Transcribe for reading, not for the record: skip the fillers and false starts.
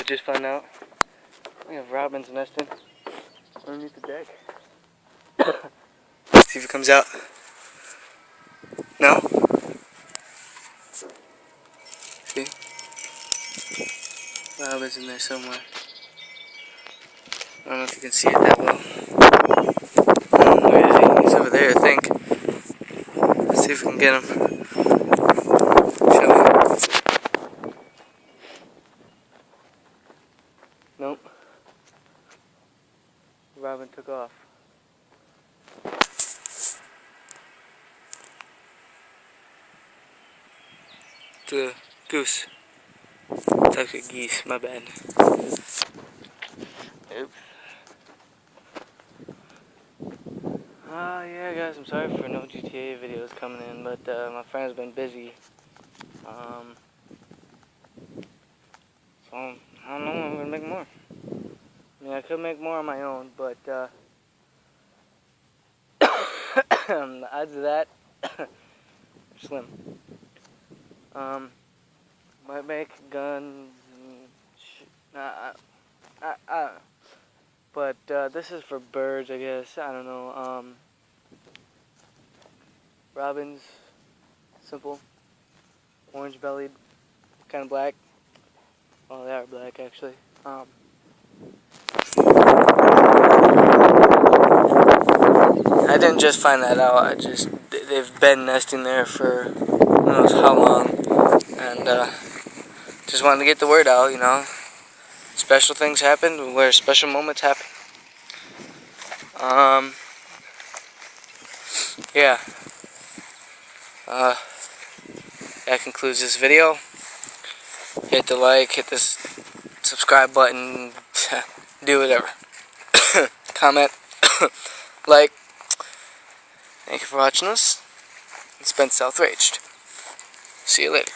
just found out we have robins nesting underneath the deck. See if it comes out. No? See? Robin's in there somewhere. I don't know if you can see it that well. Where is he? He's over there, I think. Let's see if we can get him. Show him. Nope. Robin took off. The goose. It's actually geese, my bad. Oops. Yeah guys, I'm sorry for no GTA videos coming in, but my friend's been busy. So I don't know, I'm gonna make more. I mean, I could make more on my own, but the odds of that are slim. Might make guns and but this is for birds, I guess. I don't know. Robins, simple, orange bellied, kind of black. Oh, they are black actually. I didn't just find that out. They've been nesting there for who knows how long, and just wanted to get the word out. You know, special things happen where special moments happen. Yeah. That concludes this video. Hit the like, hit the subscribe button, do whatever. Comment, like. Thank you for watching us. It's been South Raged. See you later.